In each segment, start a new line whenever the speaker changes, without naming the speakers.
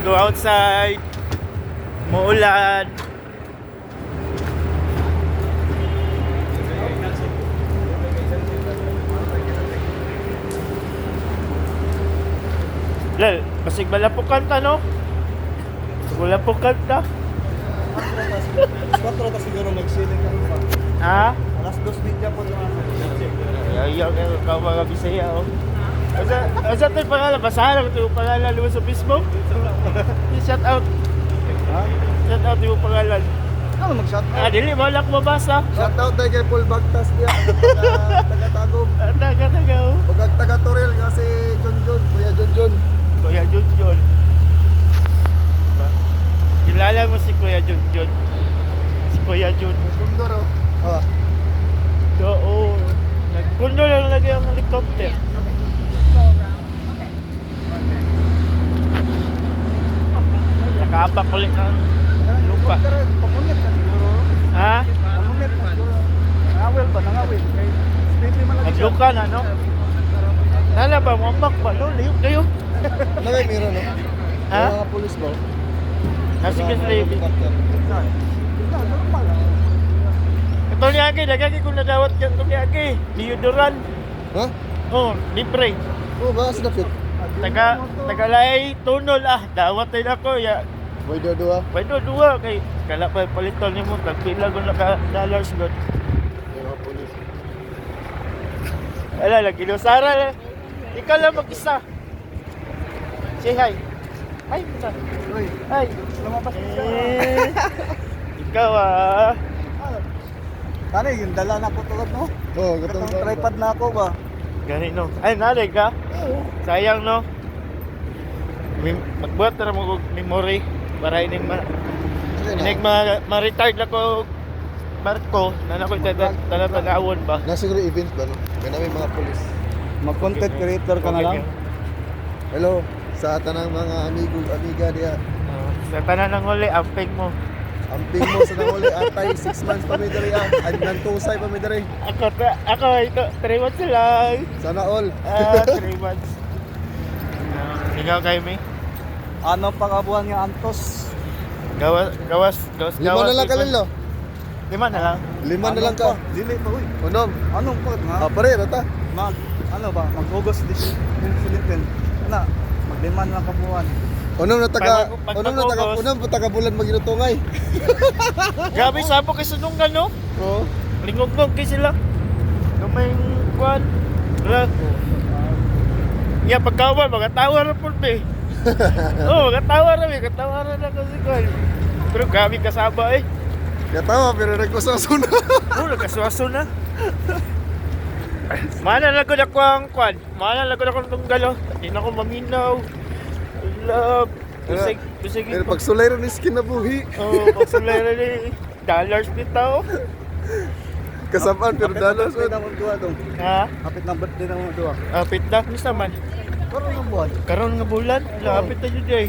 go outside. Muulan. Lal, basig bala po kanta, no? Wala po kanta.
4 ta siguro magsiling ka pa.
Ha?
Alas 2:30 po naman.
Ayaw ka mga Bisaya, oh. Asa ito yung pangalan? Basahan ako ito yung pangalan naman sa Facebook. Shout out.
Ha?
Shout out yung pangalan.
Ano mag-shoutout?
Dili mo lang mabasa.
Shoutout tayo kay Paul Bagtas niya. Taga-Tagum.
Taga, oh.
Pag taga-Toril nga si John, Kuya John.
Kuya Junjun. Kilala mo si Kuya Junjun? Si Kuya Jun.
Kundor oh. Ah.
Oo. Nagkundo lang lagi ang helicopter. Nakaabak ulit ng lupa.
Pamunit ka siguro.
Ha?
Pamunit ka siguro. Nangawil ba? Nangawil. Kay Stevie man lang siya.
Nagluka na, no? Nala ba? Mambak ba? No? Liyok kayo.
Nangay meron no?
Ha?
Mga pulis ba?
Nasi ka sa libi.
Normal.
Ito ni Aki, nagagi kung nadawat ka ito ni Aki. Deodorant.
Ha?
Oh, libre.
Oh, ba sa dapit?
Tagalay tunol dawat tayo ako ya.
Boy dua.
Pwede dua kay kala pa paliton nimo tagpila ko naka dollars god.
Mga pulis.
Ala lagi no Sara. Ikaw lang mag-isa. Say hi. Hi, puta.
Uy,
Hi.
lumabas ka.
Ikaw
Tani, yung dala na ko tulad no? Oo, gatong tripod na ako ba?
Gani no. Ay, nalig ka? Sayang no. Magbuhat na mo og memory para ini ma-retired na ko barko na ako tanawon ba.
Na siguro event ba no? Ganun may mga pulis. Mag-content creator ka na lang. Hello sa tanang mga amiga diya.
Sa tanan ng huli, amping mo.
Amping mo sa nanguli atay 6 months pa may diri nagtusay pa may diri.
Ako ito 3 months lang.
Sana all.
3 months. Ikaw kay me?
Ano pangabuhan nga antos?
Gawas.
Lima na lang kalilo.
5 na lang.
5 na lang ka. Dili pa uy. Unom. Anong pa nga? Pare rata. Mag-August this Philippine. Ana, mag-demand lang kabuhan. Unong na taga bulan maginutungay.
Grabe sapo kay sunungan no?
Oo.
Lingog-ngog kay sila. Gamay kwan. Wala. Ya pagkawan magatawa ra pud be. Oh, magatawa ra na kasi kwan. Pero grabe kasaba eh.
Katawa pero nagkusasun.
Oh, nagkaswaso na. Mana lang ko na kwan. Mana lang ko na kung tunggalo. Hindi na ko maminaw. Love. Bisig.
Pero pag sulay ron is kinabuhi.
Oh, pag sulay ron eh. Dollars bitaw.
Kasabaan pero dollars.
Ha?
Kapit ng birthday ng mga duwa.
Apit na. Misa man.
Karon ng buwan.
Karon nga bulan. Lapit na yun eh.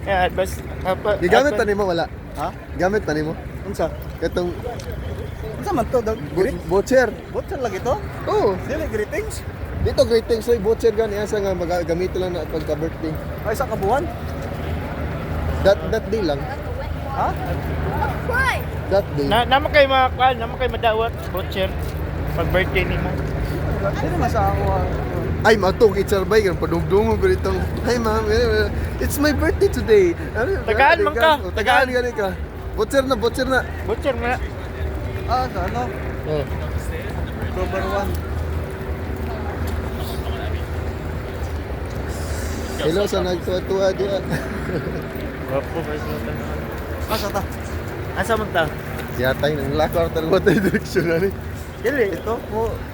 Yan, bas.
Gigamit pa nimo wala?
Ha?
Gamit pa nimo?
Unsa?
Katong
Unsa man to, dog?
voucher.
Botsa lagi to?
Oo.
Dili greetings.
Dito greetings so voucher gani asa nga magagamit lang na pagka birthday.
Ay sa kabuhan.
That day lang.
Ha?
That day.
Naman kayo madawat. Voucher. Pag birthday ni mo.
Dili man sa ako.
Ay, matong itsarbay kan padungdungo ko ditong. Hi ma'am, it's my birthday today.
Tagaan man ka.
Tagaan gani ka. Voucher na.
Voucher mo na.
Ah, sa ano?
Oh.
October 1.
Hello sa nagtuwa-tuwa diya.
Wapo kayo sa tanan.
Asa ta?
Asa man ta?
Yatay nang lakar tarwa tayo direksyon ani.
Dili. Ito?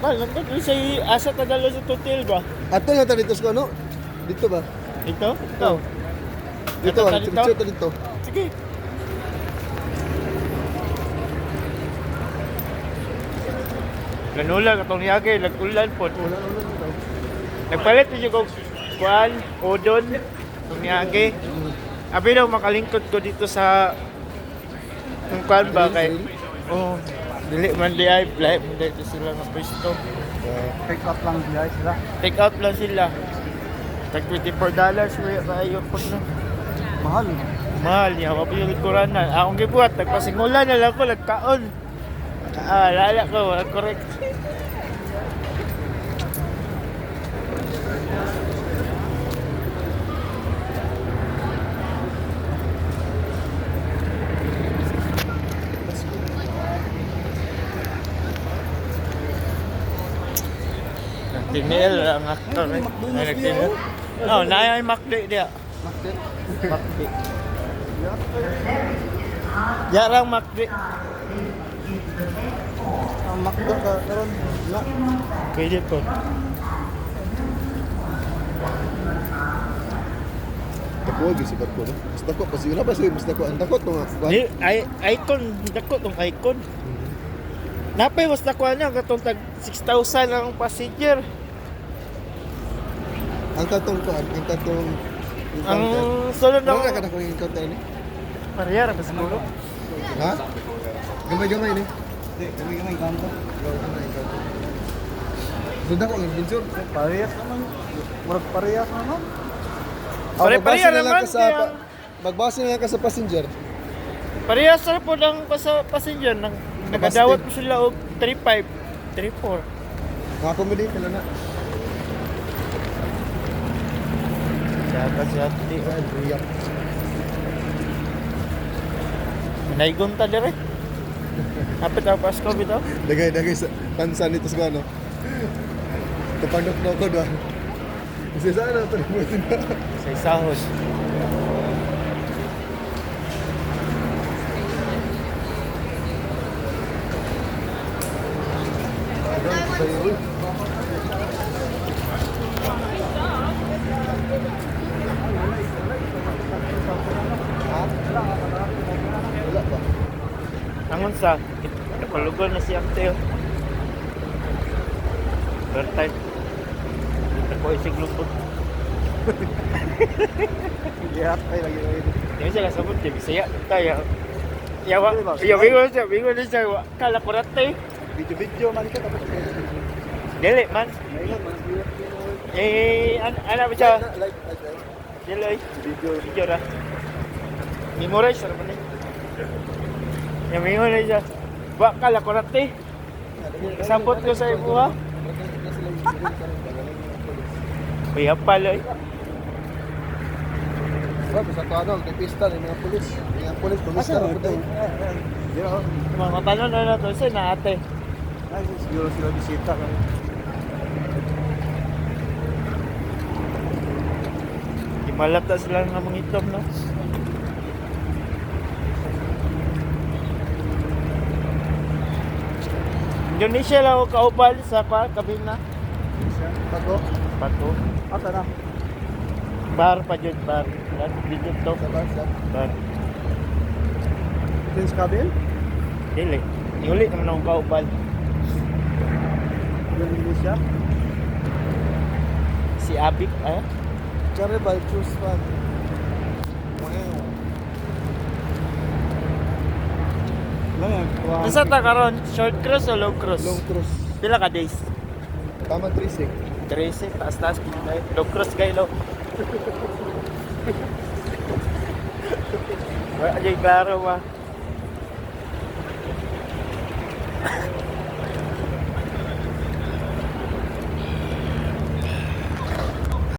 Mal, nandun sa asa tadalo sa hotel ba?
Ato lang ta dito sa ano? Dito ba?
Ito? Ito.
Dito
Ato
ba?
ta
Dito dito.
Sige. Ganula katong niyagay, nagkulan po. Nagpalit niyo ko kuan, odon, itong niyagay. Abi daw makalingkod ko dito sa kung kuan ba kay oh, dili man di ay live mo dito sila ng pwesto.
Pick up lang diay sila.
Take out lang sila. Tag $24 may kayo po na.
Mahal.
Mahal niya, mapiyong kuranan. Akong gibuhat, nagpasingulan na lang ko, nagkaon. Lala ko, correct. Nagtinil ang actor eh. Ay, nagtinil. No, na yung makdi dia.
Makdir.
Makdi. Yarang makdi.
Ang makdo ka karon. Ya.
Pwede po.
Dako lagi si Barko no. Mas dako kasi wala ba siya mas dako ang dako tong ako.
Di, icon, dako tong icon. Napay was dako niya katong tag 6,000 ang passenger.
Ang katong kuan, ang katong
Ang sunod
Ano
ng
na kada ko yung encounter ni?
parehar pa siguro.
Ha? Gamay-gamay ni.
Di, kami kanto.
Sudah ko ang adventure.
Parehas naman. Murag parehas naman.
Pare-pareha naman kaya-
Magbase na lang ka sa passenger.
Parehas na po ng passenger nang nagadawat po sila og 35, 34.
Maka-accommodate nila na.
Siyata siyati.
Riyak.
Naigon ta dire. Kapit ang Pasko bitaw.
Dagay-dagay sa pansan nito sa ano. Kapandok na ako doon. Kasi sana ito na.
Sa isahod.
Wala pa.
Angon sa napalugon na si Ante. Third time. Ako isig lupot.
Yak ay lagi lagi.
Hindi siya kasabot, di Bisaya. Tayo. Yawa, bingon na siya. Kala ko rate.
Video man ka tapos.
Dili man.
Ngayon man video.
Ano ba siya?
Like.
Dili. Video ra. Memorize ra man eh. Yung bingon na siya. Wa kala ko rate. Kasabot ko sa ibuha. Kaya pala eh.
Sabi sa tuwa may pista ng mga pulis. Mga pulis, pumista na po
Mga tanong na na to siya na ate.
Ay, siguro sila bisita kami.
Imalata sila ng mga itlog, no? Indonesia lang ako kaubal sa kabina.
Tago.
Pato.
Asa na?
Bar pa dyan, bar. Dito to. Bar.
Prince Kabil?
Dili. Iuli naman akong kaubal.
Indonesia?
Si Abik, ah?
Carnival Cruise Fun. Lang yan.
Nasa ta karon? Short cruise o long cruise?
Long cruise.
Pila ka days?
Tama 3-6.
13, taas-taas. Long cruise kayo, Wala dyan klaro ba?